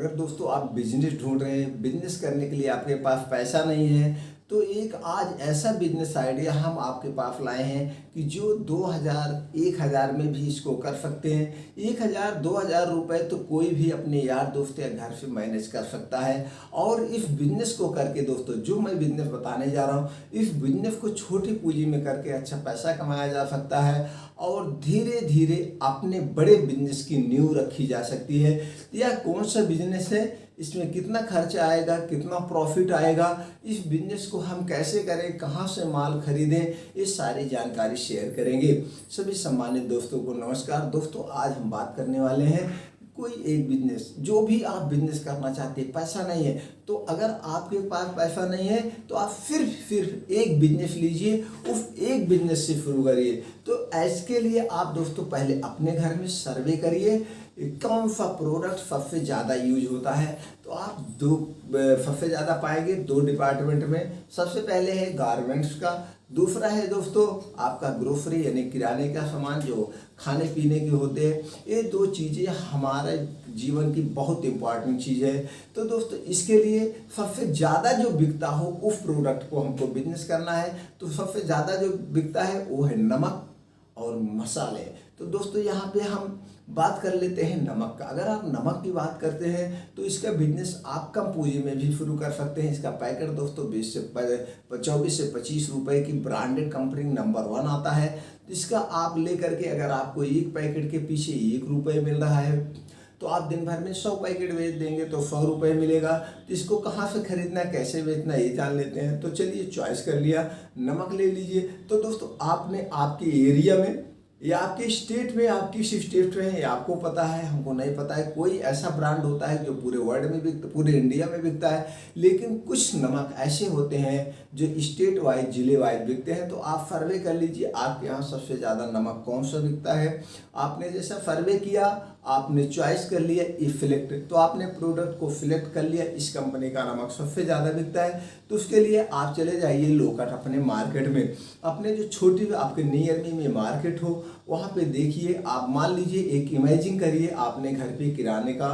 अगर दोस्तों आप बिजनेस ढूंढ रहे हैं, बिजनेस करने के लिए आपके पास पैसा नहीं है, तो एक आज ऐसा बिजनेस आइडिया हम आपके पास लाए हैं कि जो 2000 1000 में भी इसको कर सकते हैं। 1000 2000 रुपए तो कोई भी अपने यार दोस्त या घर से मैनेज कर सकता है। और इस बिजनेस को करके दोस्तों, जो मैं बिजनेस बताने जा रहा हूँ, इस बिजनेस को छोटी पूंजी में करके अच्छा पैसा कमाया जा सकता है और धीरे धीरे अपने बड़े बिजनेस की नींव रखी जा सकती है। यह कौन सा बिजनेस है, इसमें कितना खर्च आएगा, कितना प्रॉफिट आएगा, इस बिजनेस को हम कैसे करें, कहाँ से माल खरीदें, ये सारी जानकारी शेयर करेंगे। सभी सम्मानित दोस्तों को नमस्कार। दोस्तों, आज हम बात करने वाले हैं कोई एक बिजनेस, जो भी आप बिजनेस करना चाहते हैं, पैसा नहीं है तो अगर आपके पास पैसा नहीं है तो आप सिर्फ एक बिजनेस लीजिए, उस एक बिजनेस से शुरू करिए। तो इसके लिए आप दोस्तों पहले अपने घर में सर्वे करिए कौन सा प्रोडक्ट सबसे ज़्यादा यूज होता है। तो आप सबसे ज़्यादा पाएंगे दो डिपार्टमेंट में। सबसे पहले है गारमेंट्स का, दूसरा है दोस्तों आपका ग्रोसरी यानी किराने का सामान जो खाने पीने के होते हैं। ये दो चीज़ें हमारे जीवन की बहुत इंपॉर्टेंट चीज़ है। तो दोस्तों इसके लिए सबसे ज़्यादा जो बिकता हो उस प्रोडक्ट को हमको बिजनेस करना है। तो सबसे ज़्यादा जो बिकता है वो है नमक और मसाले। तो दोस्तों यहाँ पे हम बात कर लेते हैं नमक का। अगर आप नमक की बात करते हैं तो इसका बिजनेस आप कम पूंजी में भी शुरू कर सकते हैं। इसका पैकेट दोस्तों 24 से 25 रुपए की ब्रांडेड कंपनी नंबर 1 आता है। तो इसका आप ले करके अगर आपको एक पैकेट के पीछे 1 रुपये मिल रहा है तो आप दिन भर में 100 पैकेट बेच देंगे तो 100 रुपये मिलेगा। तो इसको कहाँ से खरीदना है, कैसे बेचना है, ये जान लेते हैं। तो चलिए चॉइस कर लिया, नमक ले लीजिए। तो दोस्तों आपने आपके एरिया में या आपके स्टेट में, आपकी स्टेट में है, आपको पता है, हमको नहीं पता है, कोई ऐसा ब्रांड होता है जो पूरे वर्ल्ड में बिकता, पूरे इंडिया में बिकता है। लेकिन कुछ नमक ऐसे होते हैं जो स्टेट वाइज, जिले वाइज बिकते हैं। तो आप सर्वे कर लीजिए आपके यहाँ सबसे ज़्यादा नमक कौन सा बिकता है। आपने जैसा सर्वे किया, आपने चॉइस कर लिया सिलेक्ट, तो आपने प्रोडक्ट को सिलेक्ट कर लिया, इस कंपनी का नमक सबसे ज़्यादा बिकता है। तो उसके लिए आप चले जाइए लोकल अपने मार्केट में, अपने जो छोटी आपके नियर में मार्केट हो वहाँ पे देखिए। आप मान लीजिए एक इमेजिन करिए, आपने घर पे किराने का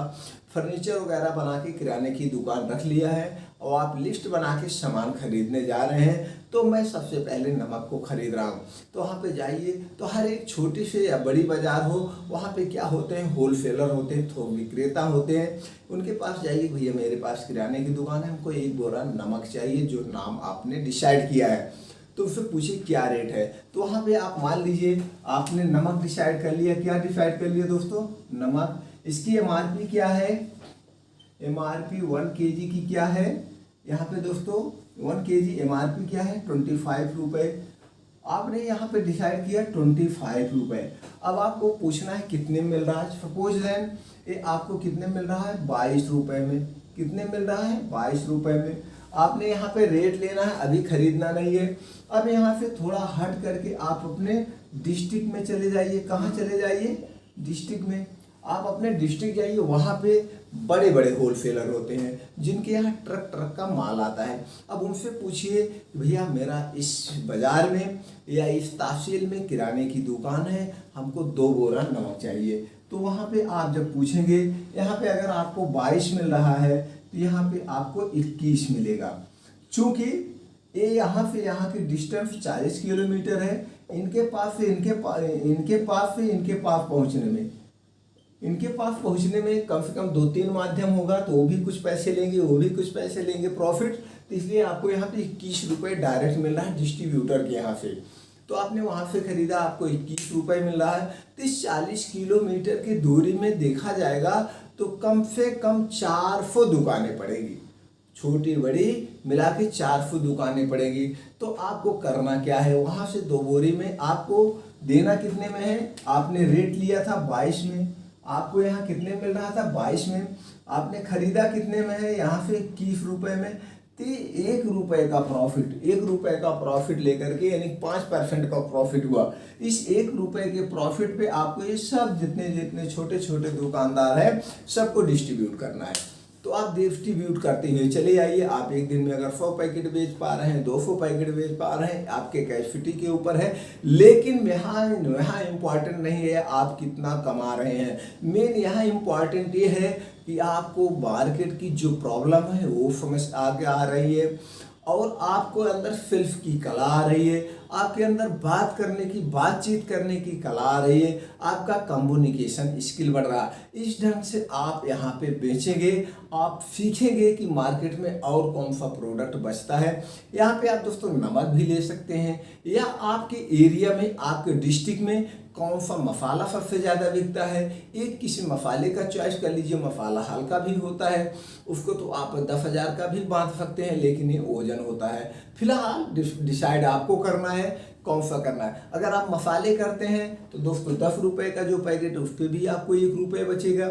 फर्नीचर वगैरह बना के किराने की दुकान रख लिया है और आप लिस्ट बना के सामान खरीदने जा रहे हैं। तो मैं सबसे पहले नमक को खरीद रहा हूँ, तो वहाँ पे जाइए। तो हर एक छोटी से या बड़ी बाजार हो, वहाँ पे क्या होते हैं, होलसेलर होते हैं, थोक विक्रेता होते हैं। उनके पास जाइए, भैया मेरे पास किराने की दुकान है, हमको 1 बोरा नमक चाहिए, जो नाम आपने डिसाइड किया है। तो उससे पूछिए क्या रेट है। तो वहाँ पे आप मान लीजिए आपने नमक डिसाइड कर लिया। क्या डिसाइड कर लिया दोस्तों, नमक। इसकी एमआरपी क्या है, एमआरपी 1 kg की क्या है यहाँ पे दोस्तों, 1 kg एमआरपी क्या है 25 रुपये। आपने यहाँ पे डिसाइड किया 25 रुपये। अब आपको पूछना है कितने मिल रहा है। सपोज देन ये आपको कितने मिल रहा है, 22 रुपये में। कितने मिल रहा है, 22 रुपये में। आपने यहाँ पे रेट लेना है, अभी खरीदना नहीं है। अब यहाँ से थोड़ा हट करके आप अपने डिस्ट्रिक्ट में चले जाइए। कहाँ चले जाइए, डिस्ट्रिक्ट में। आप अपने डिस्ट्रिक्ट जाइए, वहाँ पे बड़े बड़े होलसेलर होते हैं जिनके यहाँ ट्रक ट्रक का माल आता है। अब उनसे पूछिए भैया मेरा इस बाज़ार में या इस तहसील में किराने की दुकान है, हमको 2 बोरा नमक चाहिए। तो वहाँ पे आप जब पूछेंगे, यहाँ पे अगर आपको 22 मिल रहा है तो यहाँ पे आपको 21 मिलेगा। चूँकि ये यहाँ से यहाँ की डिस्टेंस 40 किलोमीटर है। इनके पास से इनके पास पहुँचने में कम से कम 2-3 माध्यम होगा, तो वो भी कुछ पैसे लेंगे, वो भी कुछ पैसे लेंगे प्रॉफिट। तो इसलिए आपको यहाँ पे 21 रुपये डायरेक्ट मिल रहा है डिस्ट्रीब्यूटर के यहाँ से। तो आपने वहाँ से खरीदा, आपको 21 रुपये मिल रहा है। तो इस 40 किलोमीटर की दूरी में देखा जाएगा तो कम से कम 400 दुकानें पड़ेगी, छोटी बड़ी मिला के 400 दुकानें पड़ेगी। तो आपको करना क्या है, वहाँ से 2 बोरी में आपको देना कितने में है, आपने रेट लिया था 22 में, आपको यहाँ कितने मिल रहा था 22 में। आपने खरीदा कितने में है, यहाँ से 21 रुपये में। तो 1 रुपये का प्रॉफिट, 1 रुपये का प्रॉफिट लेकर के यानी 5% का प्रॉफिट हुआ। इस 1 रुपये के प्रॉफिट पे आपको ये सब जितने जितने छोटे छोटे दुकानदार हैं सबको डिस्ट्रीब्यूट करना है। तो आप डिस्ट्रीब्यूट करते हुए चले आइए। आप एक दिन में अगर 100 पैकेट बेच पा रहे हैं, 200 पैकेट बेच पा रहे हैं, आपके कैपेसिटी के ऊपर है। लेकिन यहाँ इम्पॉर्टेंट नहीं है आप कितना कमा रहे हैं, मेन यहाँ इम्पॉर्टेंट ये है कि आपको मार्केट की जो प्रॉब्लम है वो समझ आगे आ रही है और आपको अंदर सेल्फ की कला आ रही है, आपके अंदर बात करने की, बातचीत करने की कला आ रही है, आपका कम्युनिकेशन स्किल बढ़ रहा है। इस ढंग से आप यहाँ पे बेचेंगे, आप सीखेंगे कि मार्केट में और कौन सा प्रोडक्ट बचता है। यहाँ पे आप दोस्तों नमक भी ले सकते हैं, या आपके एरिया में, आपके डिस्ट्रिक्ट में कौन सा मसाला सबसे ज़्यादा बिकता है, एक किसी मसाले का चॉइस कर लीजिए। मसाला हल्का भी होता है, उसको तो आप 10,000 का भी बांध सकते हैं, लेकिन ये वजन होता है। फिलहाल डिसाइड आपको करना है कौन सा करना है। अगर आप मसाले करते हैं तो दोस्तों 10 रुपये का जो पैकेट उस पर भी आपको 1 रुपये बचेगा,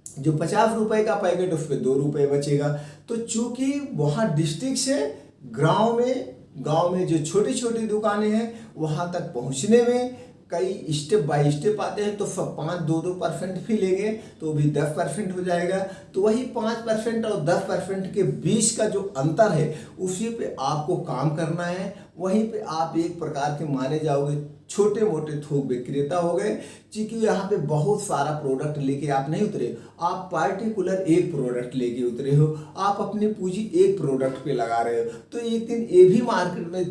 जो 50 रुपये का पैकेट उस पर 2 रुपये बचेगा। तो चूंकि वहाँ डिस्ट्रिक्ट से गांव में जो छोटी छोटी दुकानें हैं वहाँ तक पहुँचने में कई स्टेप बाय स्टेप आते हैं, तो 5-2% भी लेंगे तो भी 10% हो जाएगा। तो वही 5% और 10% के बीच का जो अंतर है उसी पे आपको काम करना है। वहीं पे आप एक प्रकार के माने जाओगे छोटे मोटे थोक विक्रेता हो गए, क्योंकि यहाँ पे बहुत सारा प्रोडक्ट लेके आप नहीं उतरे, आप पार्टिकुलर एक प्रोडक्ट लेके उतरे हो, आप अपनी पूंजी एक प्रोडक्ट पे लगा रहे हो। तो एक दिन ये भी मार्केट में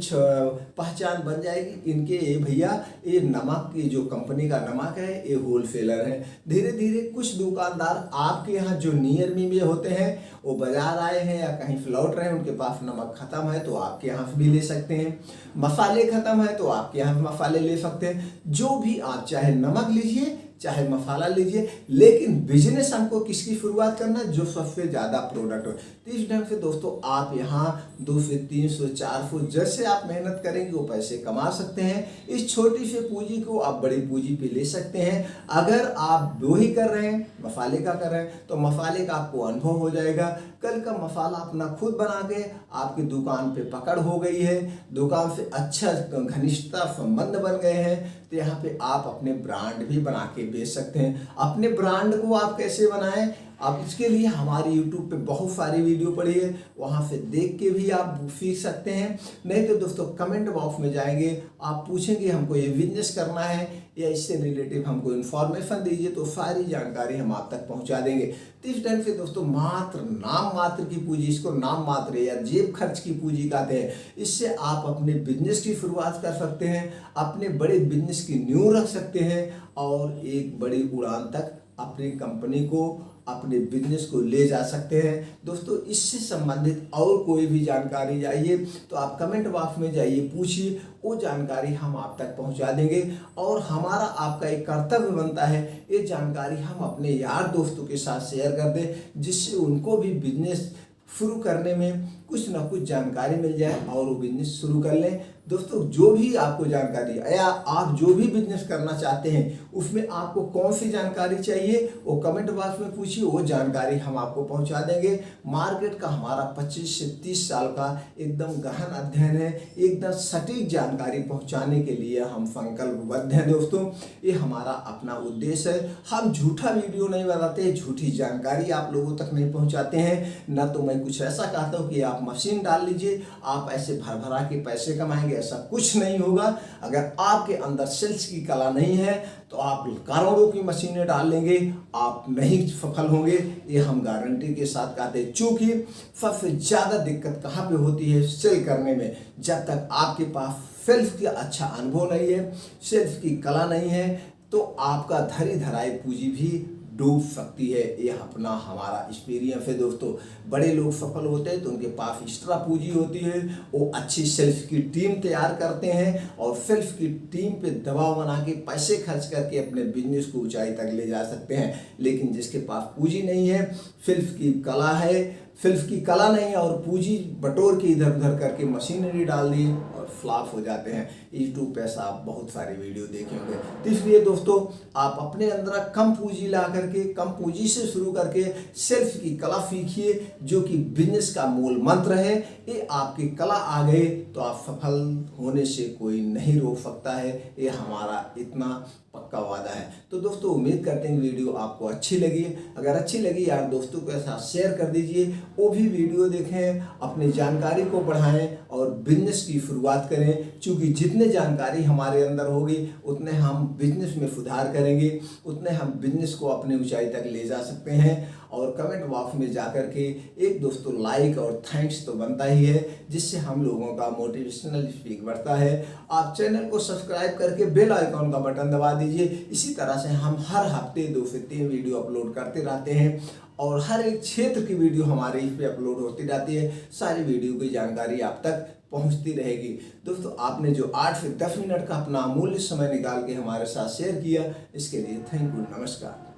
पहचान बन जाएगी, इनके ये भैया ये नमक की जो कंपनी का नमक है ये होलसेलर है। धीरे धीरे कुछ दुकानदार आपके यहाँ जो नियर में होते हैं, वो बाजार आए हैं या कहीं फ्लॉट रहे हैं, उनके पास नमक खत्म है तो आपके यहाँ से भी ले सकते हैं, मसाले खत्म है तो आपके यहाँ मसाले ले सकते हैं। जो भी आप चाहे नमक लीजिए चाहे मसाला लीजिए, लेकिन बिजनेस हमको किसकी शुरुआत करना है, जो सबसे ज़्यादा प्रोडक्ट हो। तो इस ढंग से दोस्तों आप यहाँ 200, 300, 400 जैसे आप मेहनत करेंगे वो पैसे कमा सकते हैं। इस छोटी सी पूंजी को आप बड़ी पूंजी पे ले सकते हैं। अगर आप दो ही कर रहे हैं, मसाले का कर रहे हैं, तो मसाले का आपको अनुभव हो जाएगा। कल का मसाला अपना खुद बना के आपकी दुकान पे पकड़ हो गई है, दुकान से अच्छा घनिष्ठता संबंध बन गए हैं, तो यहाँ पे आप अपने ब्रांड भी बना के बेच सकते हैं। अपने ब्रांड को आप कैसे बनाएं, आप इसके लिए हमारे YouTube पे बहुत सारी वीडियो पड़ी है, वहाँ से देख के भी आप सीख सकते हैं। नहीं तो दोस्तों कमेंट बॉक्स में जाएंगे, आप पूछेंगे हमको ये बिजनेस करना है या इससे रिलेटिव हमको इन्फॉर्मेशन दीजिए, तो सारी जानकारी हम आप तक पहुँचा देंगे। तो इस टाइम से दोस्तों मात्र नाम मात्र की पूंजी, इसको नाम मात्र या जेब खर्च की पूंजी कहते हैं, इससे आप अपने बिजनेस की शुरुआत कर सकते हैं, अपने बड़े बिजनेस की नींव रख सकते हैं और एक बड़ी उड़ान तक अपनी कंपनी को, अपने बिजनेस को ले जा सकते हैं। दोस्तों इससे संबंधित और कोई भी जानकारी चाहिए तो आप कमेंट बॉक्स में जाइए, पूछिए, वो जानकारी हम आप तक पहुंचा देंगे। और हमारा आपका एक कर्तव्य बनता है ये जानकारी हम अपने यार दोस्तों के साथ शेयर कर दें, जिससे उनको भी बिजनेस शुरू करने में कुछ ना कुछ जानकारी मिल जाए और वो बिजनेस शुरू कर लें। दोस्तों जो भी आपको जानकारी या आप जो भी बिजनेस करना चाहते हैं उसमें आपको कौन सी जानकारी चाहिए वो कमेंट बॉक्स में पूछिए, वो जानकारी हम आपको पहुंचा देंगे। मार्केट का हमारा 25 से 30 साल का एकदम गहन अध्ययन है, एकदम सटीक जानकारी पहुंचाने के लिए हम संकल्पबद्ध हैं। दोस्तों ये हमारा अपना उद्देश्य है, हम झूठा वीडियो नहीं बनाते, झूठी जानकारी आप लोगों तक नहीं पहुँचाते हैं। न तो मैं कुछ ऐसा कहता हूँ कि आप मशीन डाल लीजिए, आप ऐसे भर भरा के पैसे कमाएंगे, ऐसा कुछ नहीं होगा। अगर आपके अंदर सेल्स की कला नहीं है तो आप करोड़ों की मशीनें डाल लेंगे, आप नहीं सफल होंगे, ये हम गारंटी के साथ कहते हैं। चूंकि सबसे ज़्यादा दिक्कत कहाँ पे होती है सेल करने में, जब तक आपके पास सेल्स का अच्छा अनुभव नहीं है, सेल्स की कला नहीं है, तो आपका धरी धराई पूंजी भी डूब सकती है। ये अपना हमारा एक्सपीरियंस है। दोस्तों बड़े लोग सफल होते हैं तो उनके पास एक्स्ट्रा पूंजी होती है, वो अच्छी सेल्स की टीम तैयार करते हैं और सेल्स की टीम पे दबाव बना के पैसे खर्च करके अपने बिजनेस को ऊंचाई तक ले जा सकते हैं। लेकिन जिसके पास पूंजी नहीं है, सेल्स की कला है, सेल्स की कला नहीं है और पूंजी बटोर के इधर उधर करके मशीनरी डाल दी और फ्लॉप हो जाते हैं। यूट्यूब पे ऐसा आप बहुत सारे वीडियो देखे होंगे। तो इसलिए दोस्तों आप अपने अंदर कम पूंजी ला करके, कम पूंजी से शुरू करके सेल्स की कला सीखिए, जो कि बिजनेस का मूल मंत्र है। ये आपकी कला आ गए तो आप सफल होने से कोई नहीं रोक सकता है, ये हमारा इतना पक्का वादा है। तो दोस्तों उम्मीद करते हैं वीडियो आपको अच्छी लगी। अगर अच्छी लगी यार दोस्तों के साथ शेयर कर दीजिए, वो भी वीडियो देखें, अपनी जानकारी को बढ़ाएं और बिजनेस की शुरुआत करें। क्योंकि जितने जानकारी हमारे अंदर होगी उतने हम बिजनेस में सुधार करेंगे, उतने हम बिजनेस को अपनी ऊंचाई तक ले जा सकते हैं। और कमेंट बॉक्स में जा कर के एक दोस्तों लाइक और थैंक्स तो बनता ही है, जिससे हम लोगों का मोटिवेशनल स्पीक बढ़ता है। आप चैनल को सब्सक्राइब करके बेल आइकॉन का बटन दबा दीजिए। इसी तरह से हम हर हफ्ते 2 से 3 वीडियो अपलोड करते रहते हैं और हर एक क्षेत्र की वीडियो हमारे इस पे अपलोड होती रहती है। सारी वीडियो की जानकारी आप तक पहुंचती रहेगी। दोस्तों, आपने जो 8 से 10 मिनट का अपना अमूल्य समय निकाल के हमारे साथ शेयर किया, इसके लिए थैंक यू, नमस्कार।